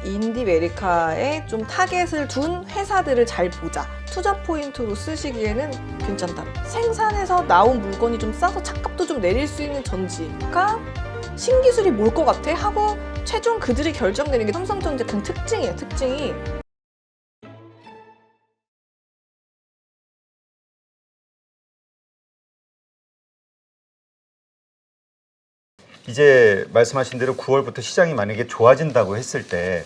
인디메리카에 좀 타겟을 둔 회사들을 잘 보자. 투자 포인트로 쓰시기에는 괜찮다. 생산해서 나온 물건이 좀 싸서 차값도 좀 내릴 수 있는 전지가 신기술이 뭘 것 같아? 하고 최종 그들이 결정내는 게 삼성전자 그 특징이에요. 특징이. 이제 말씀하신 대로 9월부터 시장이 만약에 좋아진다고 했을 때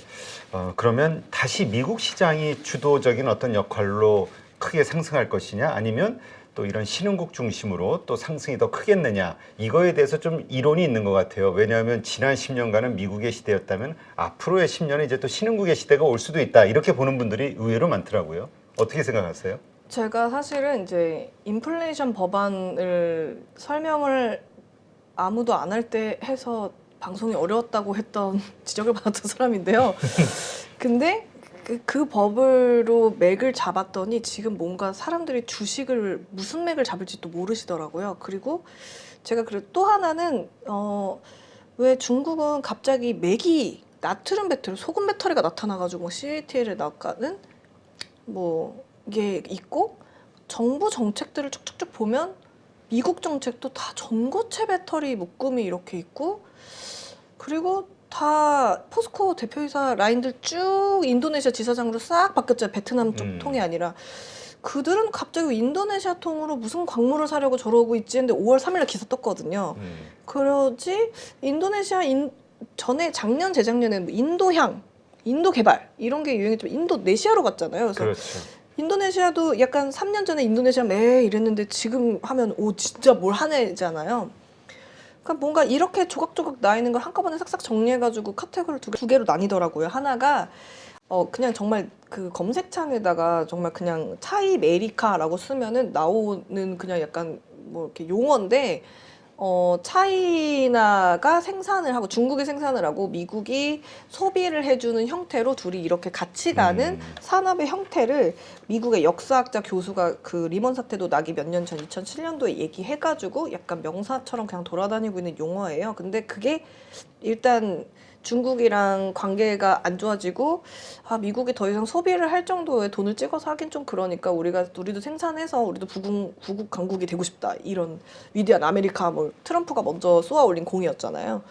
그러면 다시 미국 시장이 주도적인 어떤 역할로 크게 상승할 것이냐 아니면 또 이런 신흥국 중심으로 또 상승이 더 크겠느냐 이거에 대해서 좀 이론이 있는 것 같아요. 왜냐하면 지난 10년간은 미국의 시대였다면 앞으로의 10년은 이제 또 신흥국의 시대가 올 수도 있다 이렇게 보는 분들이 의외로 많더라고요. 어떻게 생각하세요? 제가 사실은 이제 인플레이션 법안을 설명을 아무도 안 할 때 해서 방송이 어려웠다고 했던 지적을 받았던 사람인데요. 근데 그 법으로 맥을 잡았더니 지금 뭔가 사람들이 주식을 무슨 맥을 잡을지 또 모르시더라고요. 그리고 제가 그리고 또 하나는 왜 중국은 갑자기 맥이 나트륨 배터리, 소금 배터리가 나타나가지고 뭐 CATL에 나가는 뭐 이게 있고 정부 정책들을 쭉쭉쭉 보면 미국 정책도 다 전고체 배터리 묶음이 이렇게 있고 그리고 다 포스코 대표이사 라인들 쭉 인도네시아 지사장으로 싹 바뀌었잖아요. 베트남 쪽 통이 아니라. 그들은 갑자기 인도네시아 통으로 무슨 광물을 사려고 저러고 있지 했는데 5월 3일에 기사 떴거든요. 그러지 인도네시아 전에 작년 재작년에 뭐 인도향, 인도 개발 이런 게 유행했지만 인도네시아로 갔잖아요. 그래서 그렇죠. 인도네시아도 약간 3년 전에 인도네시아 매 이랬는데 지금 하면 오 진짜 뭘 하네잖아요. 그러니까 뭔가 이렇게 조각조각 나 있는 걸 한꺼번에 싹싹 정리해가지고 카테고리 두 개로 나뉘더라고요. 하나가 그냥 정말 그 검색창에다가 정말 그냥 차이메리카라고 쓰면은 나오는 그냥 약간 뭐 이렇게 용어인데 차이나가 생산을 하고 중국이 생산을 하고 미국이 소비를 해주는 형태로 둘이 이렇게 같이 가는 산업의 형태를 미국의 역사학자 교수가 그 리먼 사태도 나기 몇 년 전 2007년도에 얘기해가지고 약간 명사처럼 그냥 돌아다니고 있는 용어예요. 근데 그게 일단 중국이랑 관계가 안 좋아지고 미국이 더 이상 소비를 할 정도의 돈을 찍어서 하긴 좀 그러니까 우리도 생산해서 우리도 구국 강국이 되고 싶다 이런 위대한 아메리카 뭐 트럼프가 먼저 쏘아 올린 공이었잖아요.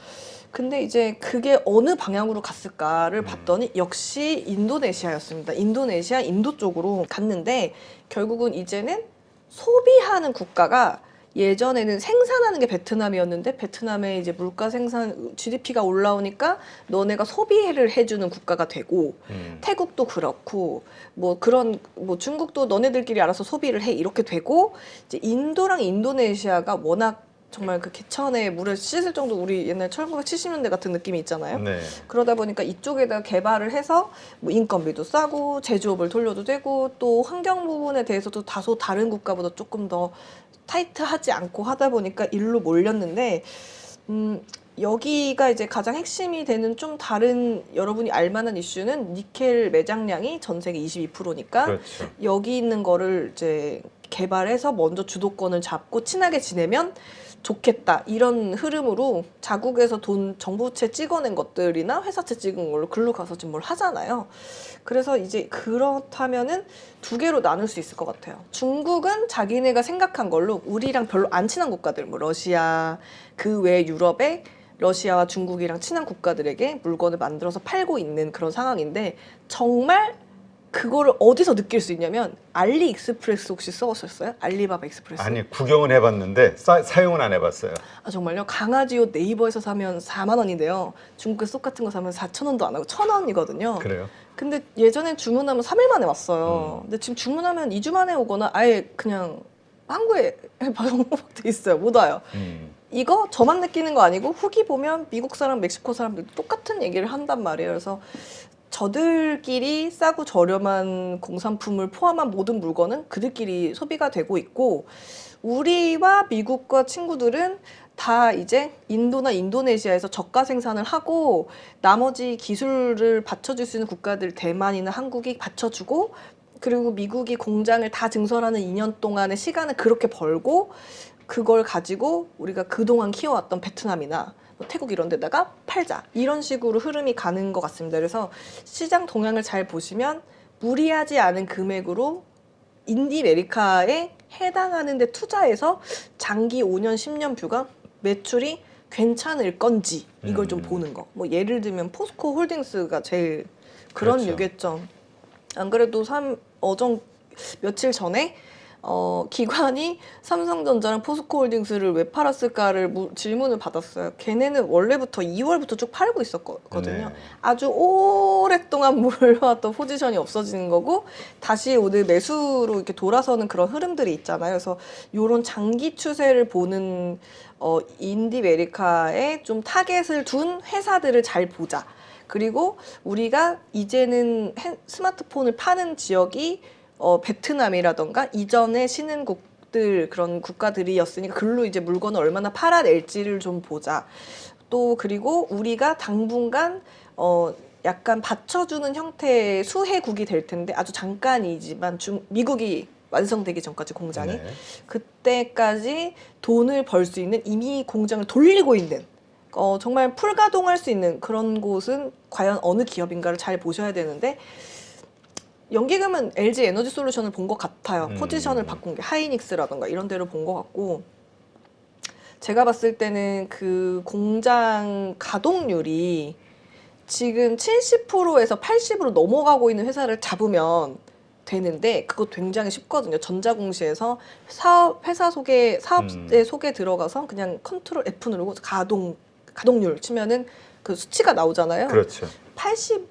근데 이제 그게 어느 방향으로 갔을까를 봤더니 역시 인도네시아였습니다. 인도네시아 인도 쪽으로 갔는데 결국은 이제는 소비하는 국가가 예전에는 생산하는 게 베트남이었는데 베트남의 이제 물가 생산 GDP가 올라오니까 너네가 소비를 해주는 국가가 되고 태국도 그렇고 뭐 그런 뭐 중국도 너네들끼리 알아서 소비를 해 이렇게 되고 이제 인도랑 인도네시아가 워낙 정말 그 개천에 물을 씻을 정도 우리 옛날 1970년대 같은 느낌이 있잖아요. 네. 그러다 보니까 이쪽에다 개발을 해서 뭐 인건비도 싸고 제조업을 돌려도 되고 또 환경 부분에 대해서도 다소 다른 국가보다 조금 더 타이트하지 않고 하다 보니까 일로 몰렸는데 여기가 이제 가장 핵심이 되는 좀 다른 여러분이 알만한 이슈는 니켈 매장량이 전 세계 22%니까 그렇죠. 여기 있는 거를 이제 개발해서 먼저 주도권을 잡고 친하게 지내면 좋겠다 이런 흐름으로 자국에서 돈 정부채 찍어낸 것들이나 회사채 찍은 걸로 글로 가서 지금 뭘 하잖아요. 그래서 이제 그렇다면은 두 개로 나눌 수 있을 것 같아요. 중국은 자기네가 생각한 걸로 우리랑 별로 안 친한 국가들 뭐 러시아 그 외 유럽에 러시아와 중국이랑 친한 국가들에게 물건을 만들어서 팔고 있는 그런 상황인데 정말 그거를 어디서 느낄 수 있냐면 알리익스프레스 혹시 써보셨어요? 알리바바 익스프레스? 아니 구경은 해봤는데 사용은 안 해봤어요. 아 정말요? 강아지 옷 네이버에서 사면 4만 원인데요. 중국에서 속 같은 거 사면 4,000원도 안 하고 1,000원이거든요. 그래요? 근데 예전엔 주문하면 3일 만에 왔어요. 근데 지금 주문하면 2주 만에 오거나 아예 그냥 한국에 방송돼 있어요. 못 와요. 이거 저만 느끼는 거 아니고 후기 보면 미국 사람, 멕시코 사람들도 똑같은 얘기를 한단 말이에요. 그래서 저들끼리 싸고 저렴한 공산품을 포함한 모든 물건은 그들끼리 소비가 되고 있고 우리와 미국과 친구들은 다 이제 인도나 인도네시아에서 저가 생산을 하고 나머지 기술을 받쳐줄 수 있는 국가들 대만이나 한국이 받쳐주고 그리고 미국이 공장을 다 증설하는 2년 동안의 시간을 그렇게 벌고 그걸 가지고 우리가 그동안 키워왔던 베트남이나 뭐 태국 이런 데다가 팔자 이런 식으로 흐름이 가는 것 같습니다. 그래서 시장 동향을 잘 보시면 무리하지 않은 금액으로 인디메리카에 해당하는 데 투자해서 장기 5년, 10년 뷰가 매출이 괜찮을 건지 이걸 좀 보는 거. 뭐 예를 들면 포스코 홀딩스가 제일 그런 그렇죠. 유겠죠. 안 그래도 며칠 전에 기관이 삼성전자랑 포스코홀딩스를 왜 팔았을까를 질문을 받았어요. 걔네는 원래부터 2월부터 쭉 팔고 있었거든요. 네. 아주 오랫동안 몰려왔던 포지션이 없어지는 거고 다시 오늘 매수로 이렇게 돌아서는 그런 흐름들이 있잖아요. 그래서 이런 장기 추세를 보는 인디메리카에 좀 타겟을 둔 회사들을 잘 보자. 그리고 우리가 이제는 스마트폰을 파는 지역이 베트남이라던가 이전의 신흥국들 그런 국가들이었으니까 글로 이제 물건을 얼마나 팔아낼지를 좀 보자. 또 그리고 우리가 당분간 약간 받쳐주는 형태의 수혜국이 될 텐데 아주 잠깐이지만 미국이 완성되기 전까지 공장이 네. 그때까지 돈을 벌 수 있는 이미 공장을 돌리고 있는 정말 풀가동할 수 있는 그런 곳은 과연 어느 기업인가를 잘 보셔야 되는데 연기금은 LG 에너지 솔루션을 본 것 같아요. 포지션을 바꾼 게 하이닉스라던가 이런 데를 본 것 같고 제가 봤을 때는 그 공장 가동률이 지금 70%에서 80으로 넘어가고 있는 회사를 잡으면 되는데 그거 굉장히 쉽거든요. 전자공시에서 회사 소개, 사업의 소개 들어가서 그냥 컨트롤 F 누르고 가동률 치면은 그 수치가 나오잖아요. 그렇죠. 80%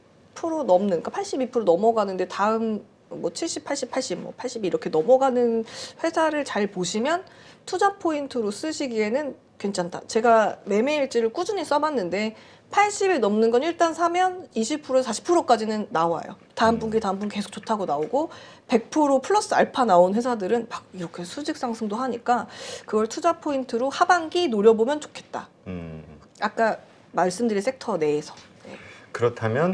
넘는, 그러니까 82% 넘어가는데 다음 뭐 70, 80, 80, 뭐 82 이렇게 넘어가는 회사를 잘 보시면 투자 포인트로 쓰시기에는 괜찮다. 제가 매매일지를 꾸준히 써봤는데 80이 넘는 건 일단 사면 20%, 40%까지는 나와요. 다음 분기 계속 좋다고 나오고 100% 플러스 알파 나온 회사들은 막 이렇게 수직 상승도 하니까 그걸 투자 포인트로 하반기 노려보면 좋겠다. 아까 말씀드린 섹터 내에서. 네. 그렇다면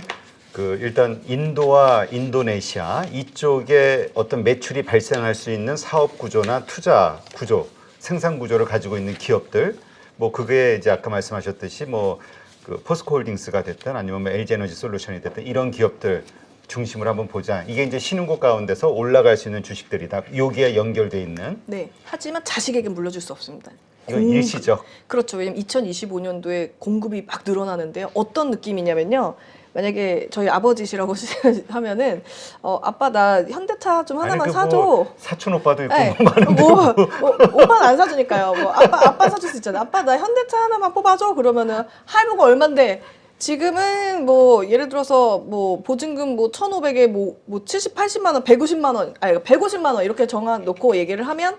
그 일단 인도와 인도네시아 이쪽에 어떤 매출이 발생할 수 있는 사업 구조나 투자 구조, 생산 구조를 가지고 있는 기업들, 뭐 그게 이제 아까 말씀하셨듯이 뭐 그 포스코홀딩스가 됐든 아니면 뭐 LG에너지 솔루션이 됐든 이런 기업들 중심으로 한번 보자. 이게 이제 신흥국 가운데서 올라갈 수 있는 주식들이다. 여기에 연결돼 있는. 네. 하지만 자식에게 물려줄 수 없습니다. 이건 일시적. 그렇죠. 왜냐면 2025년도에 공급이 막 늘어나는데요. 어떤 느낌이냐면요. 만약에 저희 아버지시라고 하면은 아빠 나 현대차 좀 하나만 사줘. 뭐 사촌 오빠도 있고 네. 뭐 많은데 오빠는 안 사주니까요. 뭐 아빠 사줄 수 있잖아요. 아빠 나 현대차 하나만 뽑아줘. 그러면은 할부가 얼만데 지금은 뭐 예를 들어서 뭐 보증금 뭐 1,500에 뭐 70, 80만 원, 150만 원, 아니 150만 원 이렇게 정해 놓고 얘기를 하면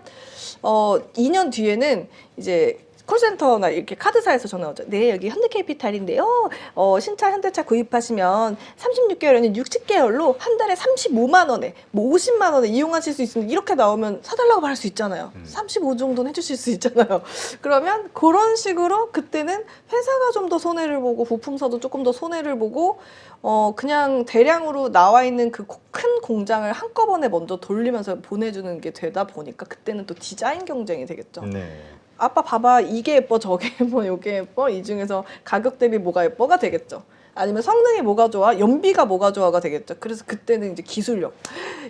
2년 뒤에는 이제 콜센터나 이렇게 카드사에서 전화 오죠. 네, 여기 현대캐피탈인데요. 신차 현대차 구입하시면 36개월에는 60개월로 한 달에 35만 원에, 뭐 50만 원에 이용하실 수 있습니다. 이렇게 나오면 사달라고 말할 수 있잖아요. 35 정도는 해주실 수 있잖아요. 그러면 그런 식으로 그때는 회사가 좀 더 손해를 보고 부품사도 조금 더 손해를 보고 그냥 대량으로 나와 있는 그 큰 공장을 한꺼번에 먼저 돌리면서 보내주는 게 되다 보니까 그때는 또 디자인 경쟁이 되겠죠. 네. 아빠 봐봐 이게 예뻐 저게 예뻐 요게 예뻐 이 중에서 가격 대비 뭐가 예뻐가 되겠죠. 아니면 성능이 뭐가 좋아 연비가 뭐가 좋아가 되겠죠. 그래서 그때는 이제 기술력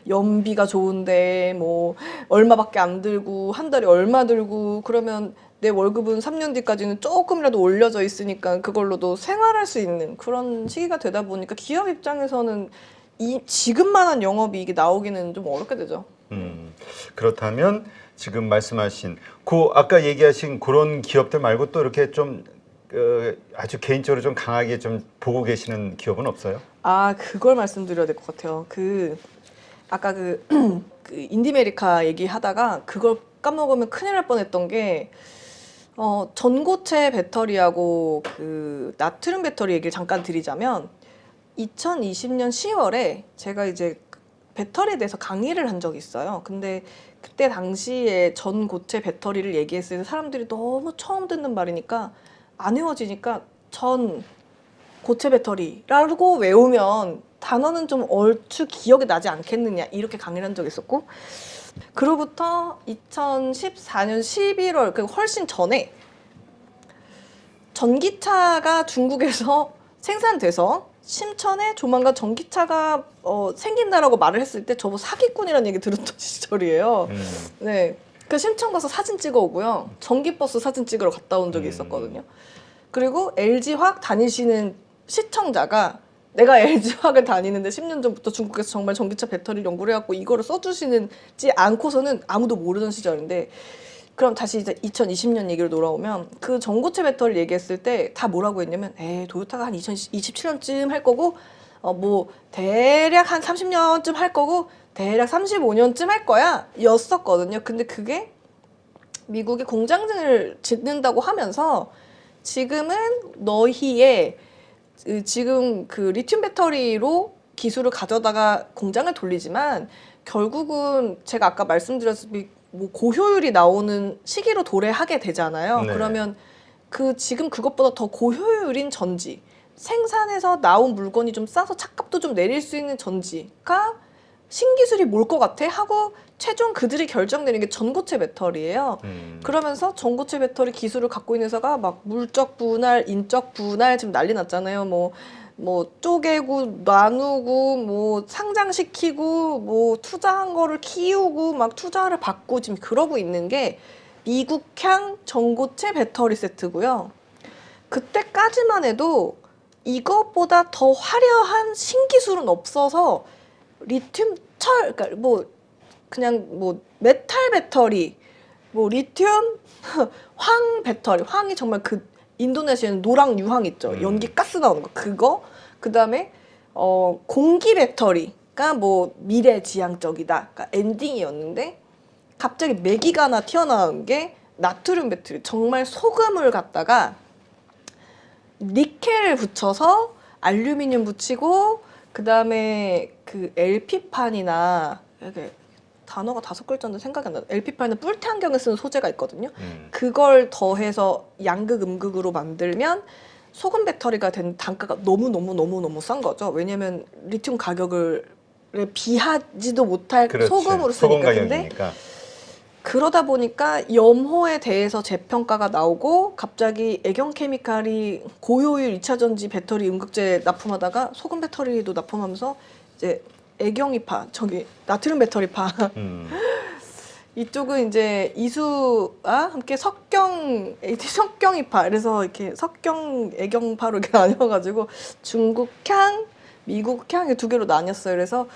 연비가 좋은데 뭐 얼마밖에 안 들고 한 달에 얼마 들고 그러면 내 월급은 3년 뒤까지는 조금이라도 올려져 있으니까 그걸로도 생활할 수 있는 그런 시기가 되다 보니까 기업 입장에서는 이 지금만한 영업이익이 나오기는 좀 어렵게 되죠. 그렇다면 지금 말씀하신 아까 얘기하신 그런 기업들 말고 또 이렇게 좀 아주 개인적으로 좀 강하게 좀 보고 계시는 기업은 없어요? 아, 그걸 말씀드려야 될 것 같아요. 아까 그 인디메리카 얘기하다가 그걸 까먹으면 큰일 날 뻔했던 게 전고체 배터리하고 그 나트륨 배터리 얘기를 잠깐 드리자면 2020년 10월에 제가 이제 배터리에 대해서 강의를 한 적이 있어요. 근데 그때 당시에 전고체 배터리를 얘기했을 때 사람들이 너무 처음 듣는 말이니까 안 외워지니까 전고체 배터리라고 외우면 단어는 좀 얼추 기억이 나지 않겠느냐 이렇게 강의를 한 적이 있었고 그로부터 2014년 11월 그 훨씬 전에 전기차가 중국에서 생산돼서 심천에 조만간 전기차가 생긴다라고 말을 했을 때 저거 사기꾼이라는 얘기 들었던 시절이에요. 네, 그 심천 가서 사진 찍어 오고요. 전기버스 사진 찍으러 갔다 온 적이 있었거든요. 그리고 LG화학 다니시는 시청자가 내가 LG화학을 다니는데 10년 전부터 중국에서 정말 전기차 배터리 연구를 해갖고 이거를 써주시는지 않고서는 아무도 모르던 시절인데, 그럼 다시 이제 2020년 얘기로 돌아오면 그 전고체 배터리 얘기했을 때 다 뭐라고 했냐면, 도요타가 한 2027년쯤 할 거고, 뭐 대략 한 30년쯤 할 거고, 대략 35년쯤 할 거야 였었거든요. 근데 그게 미국이 공장을 짓는다고 하면서 지금은 너희의 지금 그 리튬 배터리로 기술을 가져다가 공장을 돌리지만 결국은 제가 아까 말씀드렸듯이 뭐 고효율이 나오는 시기로 도래하게 되잖아요. 네. 그러면 그 지금 그것보다 더 고효율인 전지, 생산해서 나온 물건이 좀 싸서 차값도 좀 내릴 수 있는 전지가 신기술이 뭘 것 같아? 하고 최종 그들이 결정내는 게 전고체 배터리예요. 그러면서 전고체 배터리 기술을 갖고 있는 회사가 막 물적 분할, 인적 분할 지금 난리 났잖아요. 뭐 쪼개고 나누고 뭐 상장시키고 뭐 투자한 거를 키우고 막 투자를 받고 지금 그러고 있는 게 미국향 전고체 배터리 세트고요. 그때까지만 해도 이것보다 더 화려한 신기술은 없어서 리튬 그러니까 뭐 그냥 뭐 메탈 배터리, 뭐 리튬 황 배터리, 황이 정말 그 인도네시아는 노랑 유황 있죠. 연기 가스 나오는 거. 그거. 그다음에 공기 배터리가 뭐 미래지향적이다. 그러니까 엔딩이었는데 갑자기 매기가 하나 튀어나온 게 나트륨 배터리. 정말 소금을 갖다가 니켈을 붙여서 알루미늄 붙이고 그다음에 그 LP판이나 이게 단어가 5글자인데 생각이 안 나. LP판은 뿔테 안경을 쓰는 소재가 있거든요. 그걸 더해서 양극 음극으로 만들면 소금 배터리가 된 단가가 너무 싼 거죠. 왜냐면 리튬 가격을 비하지도 못할 그렇지. 소금으로 소금 쓰니까. 근데 가격이니까. 그러다 보니까 염호에 대해서 재평가가 나오고 갑자기 애경 케미칼이 고효율 2차 전지 배터리 음극재 납품하다가 소금 배터리도 납품하면서 이제 애경이파, 저기 나트륨 배터리파 이쪽은 이제 이수와 함께 석경이파, 그래서 이렇게 석경 애경파로 이렇게 나뉘어가지고 중국향, 미국향 이 두 개로 나뉘었어요. 그래서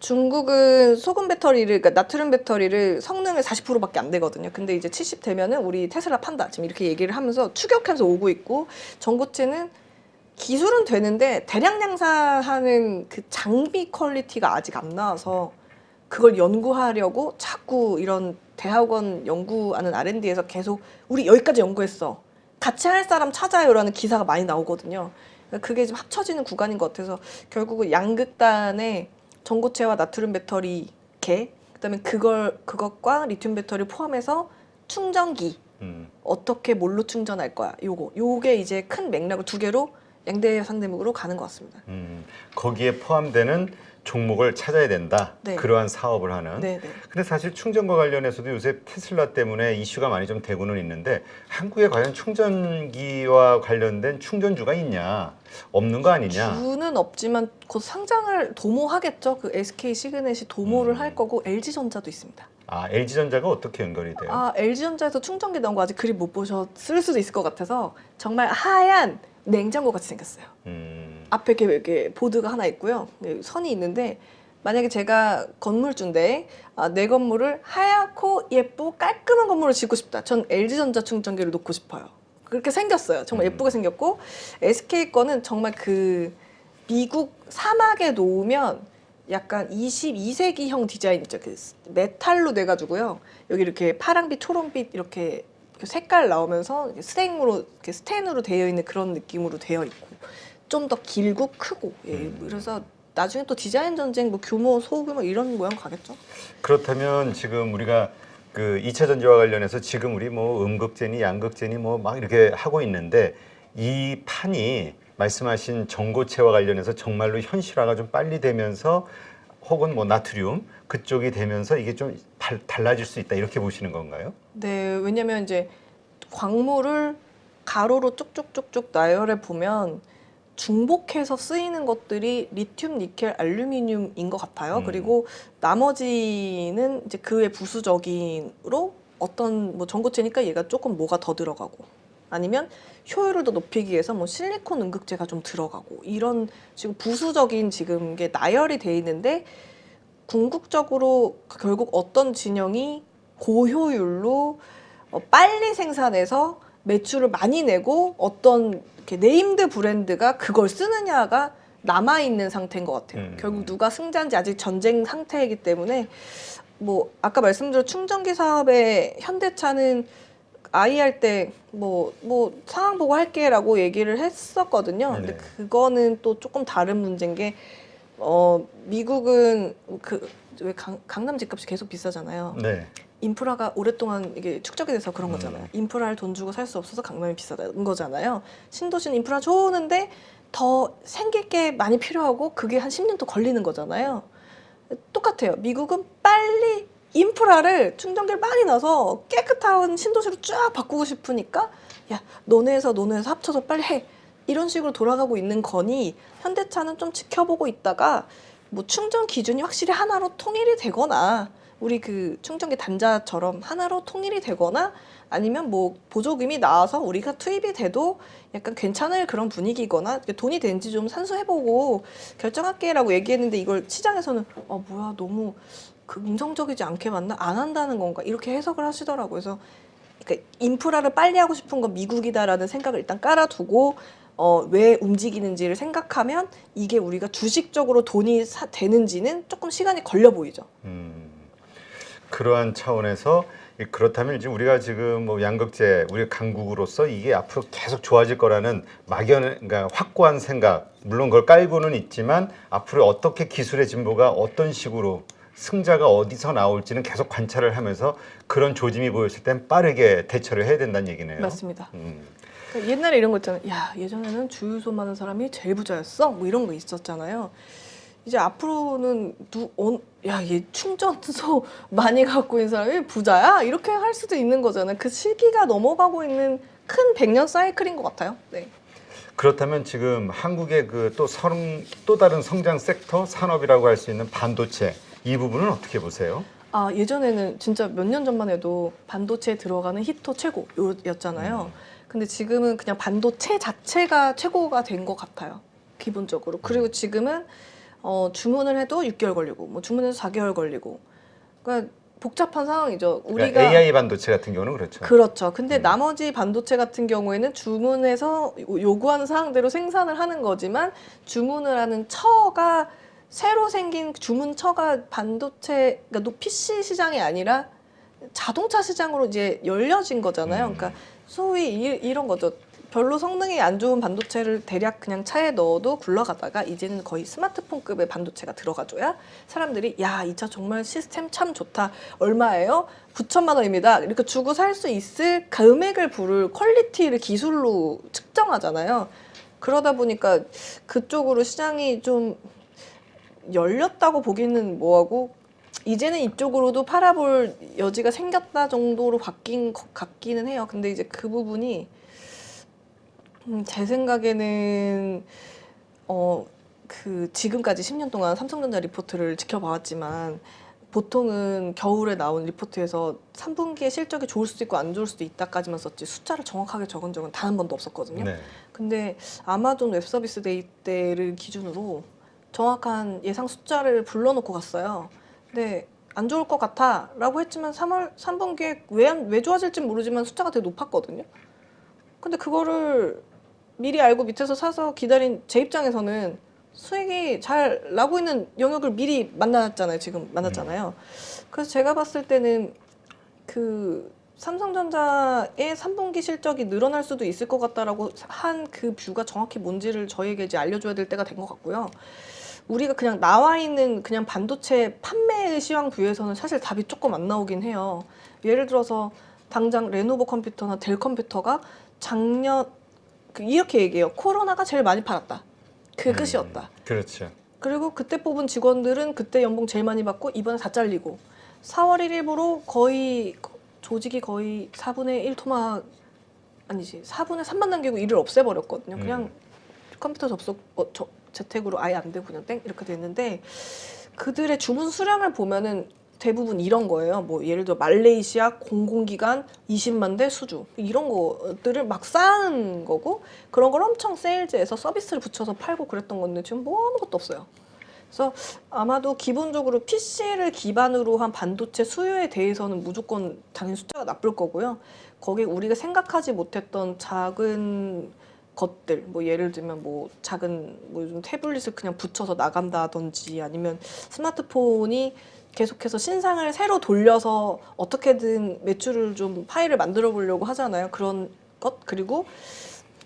중국은 소금 배터리를, 그러니까 나트륨 배터리를 성능을 40%밖에 안 되거든요. 근데 이제 70 되면은 우리 테슬라 판다. 지금 이렇게 얘기를 하면서 추격하면서 오고 있고, 전고체는 기술은 되는데 대량 양산하는 그 장비 퀄리티가 아직 안 나와서 그걸 연구하려고 자꾸 이런 대학원 연구하는 R&D에서 계속 우리 여기까지 연구했어. 같이 할 사람 찾아요라는 기사가 많이 나오거든요. 그러니까 그게 좀 합쳐지는 구간인 것 같아서 결국은 양극단에 전고체와 나트륨 배터리 개, 그다음에 그것과 리튬 배터리 포함해서 충전기 어떻게 뭘로 충전할 거야. 요게 이제 큰 맥락을 두 개로 양대 상대목으로 가는 것 같습니다. 거기에 포함되는 종목을 찾아야 된다. 네. 그러한 사업을 하는. 네네. 근데 사실 충전과 관련해서도 요새 테슬라 때문에 이슈가 많이 좀 되고는 있는데 한국에 과연 충전기와 관련된 충전주가 있냐? 없는 거 아니냐? 주는 없지만 곧 상장을 도모하겠죠. 그 SK 시그넷이 도모를 할 거고 LG전자도 있습니다. 아, LG전자가 어떻게 연결이 돼요? 아, LG전자에서 충전기 나온 거 아직 그림 못 보셨을 수도 있을 것 같아서 정말 하얀 냉장고 같이 생겼어요. 앞에 이렇게 보드가 하나 있고요. 선이 있는데 만약에 제가 건물주인데 내 건물을 하얗고 예쁘고 깔끔한 건물을 짓고 싶다. 전 LG전자 충전기를 놓고 싶어요. 그렇게 생겼어요. 정말 예쁘게 생겼고 SK 거는 정말 그 미국 사막에 놓으면 약간 22세기형 디자인 있죠. 그 메탈로 돼가지고요. 여기 이렇게 파랑빛, 초롱빛 이렇게 색깔 나오면서 스텐으로 되어 있는 그런 느낌으로 되어 있고 좀 더 길고 크고 그래서 나중에 또 디자인 전쟁 뭐 규모 소규모 이런 모양 가겠죠. 그렇다면 지금 우리가 그 2차 전지와 관련해서 지금 우리 뭐 음극재니 양극재니 뭐 막 이렇게 하고 있는데 이 판이 말씀하신 전고체와 관련해서 정말로 현실화가 좀 빨리 되면서 혹은 뭐 나트륨 그쪽이 되면서 이게 좀 달라질 수 있다 이렇게 보시는 건가요? 네, 왜냐면 이제 광물을 가로로 쭉쭉쭉쭉 나열해 보면 중복해서 쓰이는 것들이 리튬, 니켈, 알루미늄인 것 같아요. 그리고 나머지는 이제 그의 부수적인으로 어떤 뭐 전고체니까 얘가 조금 뭐가 더 들어가고 아니면 효율을 더 높이기 위해서 뭐 실리콘 음극재가 좀 들어가고 이런 지금 부수적인 지금 게 나열이 돼 있는데 궁극적으로 결국 어떤 진영이 고효율로 빨리 생산해서 매출을 많이 내고 어떤 이렇게 네임드 브랜드가 그걸 쓰느냐가 남아있는 상태인 것 같아요. 결국 누가 승자인지 아직 전쟁 상태이기 때문에 뭐 아까 말씀드린 충전기 사업에 현대차는 아이 할 때 뭐 상황 보고 할게라고 얘기를 했었거든요. 근데 네. 그거는 또 조금 다른 문제인 게 미국은 그 왜 강남 집값이 계속 비싸잖아요. 네. 인프라가 오랫동안 이게 축적이 돼서 그런 거잖아요. 인프라를 돈 주고 살 수 없어서 강남이 비싸다는 거잖아요. 신도시는 인프라 좋은데 더 생길 게 많이 필요하고 그게 한 10년 또 걸리는 거잖아요. 똑같아요. 미국은 빨리 인프라를 충전기를 많이 넣어서 깨끗한 신도시로 쫙 바꾸고 싶으니까 야 너네에서 합쳐서 빨리 해. 이런 식으로 돌아가고 있는 거니 현대차는 좀 지켜보고 있다가 뭐 충전 기준이 확실히 하나로 통일이 되거나 우리 그 충전기 단자처럼 하나로 통일이 되거나 아니면 뭐 보조금이 나와서 우리가 투입이 돼도 약간 괜찮을 그런 분위기거나 돈이 되는지 좀 산수해보고 결정할게라고 얘기했는데 이걸 시장에서는 뭐야 너무 긍정적이지 않게 맞나 안 한다는 건가 이렇게 해석을 하시더라고요. 그래서 그러니까 인프라를 빨리 하고 싶은 건 미국이다라는 생각을 일단 깔아두고 왜 움직이는지를 생각하면 이게 우리가 주식적으로 돈이 되는지는 조금 시간이 걸려 보이죠. 그러한 차원에서 그렇다면 이제 우리가 지금 뭐 양극재 우리 강국으로서 이게 앞으로 계속 좋아질 거라는 그러니까 확고한 생각 물론 그걸 깔고는 있지만 앞으로 어떻게 기술의 진보가 어떤 식으로 승자가 어디서 나올지는 계속 관찰을 하면서 그런 조짐이 보였을 땐 빠르게 대처를 해야 된다는 얘기네요. 맞습니다. 그러니까 옛날에 이런 거 있잖아요. 야 예전에는 주유소 많은 사람이 제일 부자였어. 뭐 이런 거 있었잖아요. 이제 앞으로는 얘 충전소 많이 갖고 있는 사람이 부자야? 이렇게 할 수도 있는 거잖아요. 그 시기가 넘어가고 있는 큰 100년 사이클인 것 같아요. 네. 그렇다면 지금 한국의 또 다른 성장 섹터 산업이라고 할 수 있는 반도체 이 부분은 어떻게 보세요? 예전에는 진짜 몇 년 전만 해도 반도체에 들어가는 히터 최고였잖아요. 근데 지금은 그냥 반도체 자체가 최고가 된 것 같아요. 기본적으로. 그리고 지금은 주문을 해도 6개월 걸리고 뭐 주문해서 4개월 걸리고 그러니까 복잡한 상황이죠. 그러니까 AI 반도체 같은 경우는 그렇죠. 그렇죠. 근데 나머지 반도체 같은 경우에는 주문해서 요구하는 사항대로 생산을 하는 거지만 주문을 하는 처가 새로 생긴 주문처가 반도체 그러니까 PC 시장이 아니라 자동차 시장으로 이제 열려진 거잖아요. 그러니까 소위 이런 거죠. 별로 성능이 안 좋은 반도체를 대략 그냥 차에 넣어도 굴러가다가 이제는 거의 스마트폰급의 반도체가 들어가줘야 사람들이 야, 이 차 정말 시스템 참 좋다. 얼마예요? 9천만 원입니다. 이렇게 주고 살 수 있을 금액을 부를 퀄리티를 기술로 측정하잖아요. 그러다 보니까 그쪽으로 시장이 좀 열렸다고 보기는 뭐하고 이제는 이쪽으로도 팔아볼 여지가 생겼다 정도로 바뀐 것 같기는 해요. 근데 이제 그 부분이 제 생각에는 그 지금까지 10년 동안 삼성전자 리포트를 지켜봐왔지만 보통은 겨울에 나온 리포트에서 3분기에 실적이 좋을 수도 있고 안 좋을 수도 있다까지만 썼지 숫자를 정확하게 적은 적은 단 한 번도 없었거든요. 네. 근데 아마존 웹서비스 데이 때를 기준으로 정확한 예상 숫자를 불러놓고 갔어요. 근데 안 좋을 것 같아 라고 했지만 3분기에 왜 좋아질지 모르지만 숫자가 되게 높았거든요. 근데 그거를 미리 알고 밑에서 사서 기다린 제 입장에서는 수익이 잘 나고 있는 영역을 미리 만났잖아요. 그래서 제가 봤을 때는 그 삼성전자의 3분기 실적이 늘어날 수도 있을 것 같다라고 한 그 뷰가 정확히 뭔지를 저에게 이제 알려줘야 될 때가 된 것 같고요. 우리가 그냥 나와 있는 그냥 반도체 판매의 시황 뷰에서는 사실 답이 조금 안 나오긴 해요. 예를 들어서 당장 레노버 컴퓨터나 델 컴퓨터가 작년 이렇게 얘기해요. 코로나가 제일 많이 팔았다. 그게 끝이었다. 그렇죠. 그리고 그때 뽑은 직원들은 그때 연봉 제일 많이 받고 이번에 다 잘리고 4월 1일부로 거의 조직이 거의 4분의 1 토막 아니지 4분의 3만 남기고 일을 없애버렸거든요. 그냥 컴퓨터 접속 재택으로 아예 안 되고 그냥 땡 이렇게 됐는데 그들의 주문 수량을 보면은 대부분 이런 거예요. 뭐 예를 들어 말레이시아 공공기관 20만 대 수주 이런 것들을 막 쌓은 거고 그런 걸 엄청 세일즈해서 서비스를 붙여서 팔고 그랬던 건데 지금 뭐 아무것도 없어요. 그래서 아마도 기본적으로 PC를 기반으로 한 반도체 수요에 대해서는 무조건 당연히 숫자가 나쁠 거고요. 거기에 우리가 생각하지 못했던 작은 것들, 뭐 예를 들면 뭐 작은 뭐 요즘 태블릿을 그냥 붙여서 나간다든지 아니면 스마트폰이 계속해서 신상을 새로 돌려서 어떻게든 매출을 좀 파일을 만들어 보려고 하잖아요. 그런 것. 그리고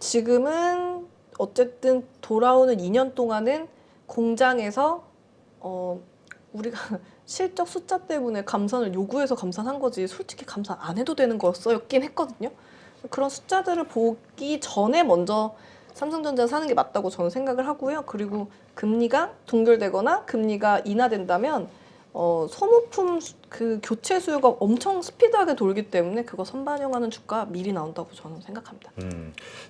지금은 어쨌든 돌아오는 2년 동안은 공장에서 우리가 실적 숫자 때문에 감산을 요구해서 감산한 거지 솔직히 감산 안 해도 되는 거였긴 했거든요. 그런 숫자들을 보기 전에 먼저 삼성전자 사는 게 맞다고 저는 생각을 하고요. 그리고 금리가 동결되거나 금리가 인하된다면 소모품 그 교체 수요가 엄청 스피드하게 돌기 때문에 그거 선반영하는 주가 미리 나온다고 저는 생각합니다.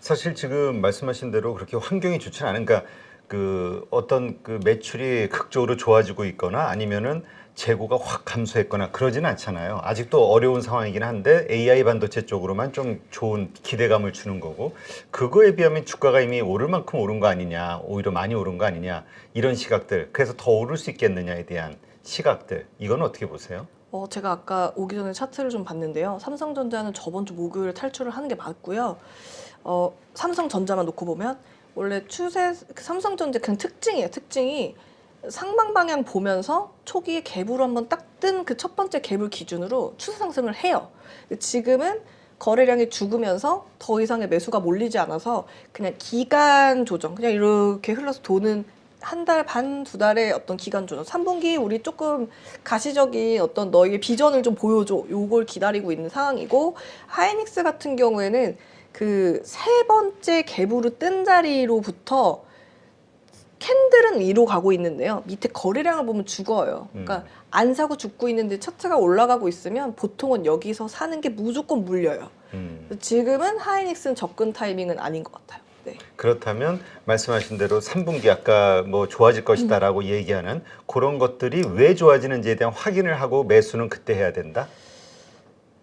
사실 지금 말씀하신 대로 그렇게 환경이 좋지는 않은 그러니까 그 어떤 그 매출이 극적으로 좋아지고 있거나 아니면은 재고가 확 감소했거나 그러지는 않잖아요. 아직도 어려운 상황이긴 한데 AI 반도체 쪽으로만 좀 좋은 기대감을 주는 거고 그거에 비하면 주가가 이미 오를 만큼 오른 거 아니냐, 오히려 많이 오른 거 아니냐 이런 시각들 그래서 더 오를 수 있겠느냐에 대한 시각들 이건 어떻게 보세요? 제가 아까 오기 전에 차트를 좀 봤는데요. 삼성전자는 저번 주 목요일 탈출을 하는 게 맞고요. 삼성전자만 놓고 보면 원래 추세 삼성전자 그냥 특징이에요. 특징이 상방 방향 보면서 초기에 갭으로 한번 딱 뜬 그 첫 번째 갭을 기준으로 추세 상승을 해요. 지금은 거래량이 죽으면서 더 이상의 매수가 몰리지 않아서 그냥 기간 조정, 그냥 이렇게 흘러서 도는 한 달 반, 두 달의 어떤 기간 조정. 3분기 우리 조금 가시적인 어떤 너에게 비전을 좀 보여줘. 요걸 기다리고 있는 상황이고 하이닉스 같은 경우에는 그 세 번째 갭으로 뜬 자리로부터 캔들은 위로 가고 있는데요. 밑에 거래량을 보면 죽어요. 그러니까 안 사고 죽고 있는데 차트가 올라가고 있으면 보통은 여기서 사는 게 무조건 물려요. 지금은 하이닉스는 접근 타이밍은 아닌 것 같아요. 네. 그렇다면 말씀하신 대로 3분기 아까 뭐 좋아질 것이다라고 얘기하는 그런 것들이 왜 좋아지는지에 대한 확인을 하고 매수는 그때 해야 된다?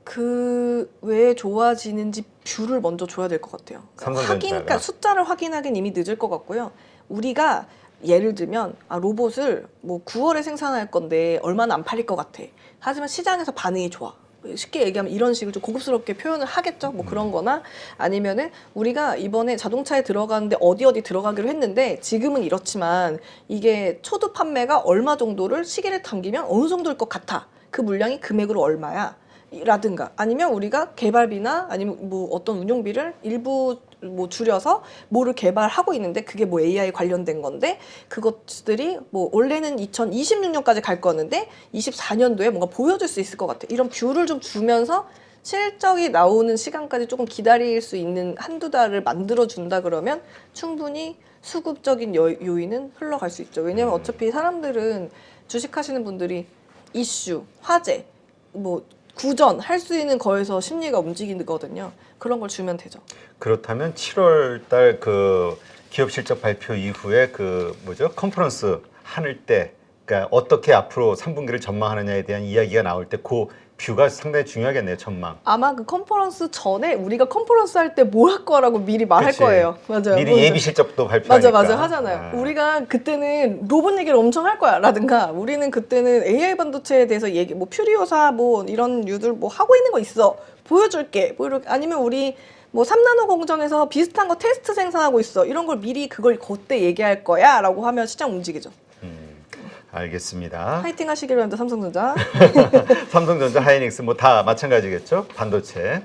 그 왜 좋아지는지 뷰를 먼저 줘야 될 것 같아요. 그러니까 숫자를 확인하기는 이미 늦을 것 같고요. 우리가 예를 들면 로봇을 뭐 9월에 생산할 건데 얼마나 안 팔릴 것 같아. 하지만 시장에서 반응이 좋아. 쉽게 얘기하면 이런 식으로 좀 고급스럽게 표현을 하겠죠. 뭐 그런 거나 아니면은 우리가 이번에 자동차에 들어가는데 어디 들어가기로 했는데 지금은 이렇지만 이게 초두 판매가 얼마 정도를 시기를 당기면 어느 정도일 것 같아. 그 물량이 금액으로 얼마야. 라든가 아니면 우리가 개발비나 아니면 뭐 어떤 운용비를 일부 뭐 줄여서 뭐를 개발하고 있는데 그게 뭐 AI 관련된 건데 그것들이 뭐 원래는 2026년까지 갈 거였는데 24년도에 뭔가 보여줄 수 있을 것 같아. 이런 뷰를 좀 주면서 실적이 나오는 시간까지 조금 기다릴 수 있는 한두 달을 만들어준다 그러면 충분히 수급적인 요인은 흘러갈 수 있죠. 왜냐하면 어차피 사람들은 주식하시는 분들이 이슈, 화제, 뭐 구전 할 수 있는 거에서 심리가 움직이거든요. 그런 걸 주면 되죠. 그렇다면 7월 달 그 기업 실적 발표 이후에 그 뭐죠? 컨퍼런스 하는 때 그러니까 어떻게 앞으로 3분기를 전망하느냐에 대한 이야기가 나올 때 그 뷰가 상당히 중요하겠네요, 전망. 아마 그 컨퍼런스 전에 우리가 컨퍼런스 할 때 뭐 할 거라고 미리 말할 그치. 거예요. 맞아요. 미리 예비 실적도 발표하니까. 맞아 하잖아요. 우리가 그때는 로봇 얘기를 엄청 할 거야 라든가 우리는 그때는 AI 반도체에 대해서 얘기 뭐 퓨리오사 뭐 이런 류들 뭐 하고 있는 거 있어. 보여줄게. 뭐 이렇게 아니면 우리 뭐 3나노 공정에서 비슷한 거 테스트 생산하고 있어. 이런 걸 미리 그걸 그때 얘기할 거야 라고 하면 시장 움직이죠. 알겠습니다. 파이팅 하시길 바랍니다. 삼성전자. 삼성전자, 하이닉스 뭐 다 마찬가지겠죠? 반도체.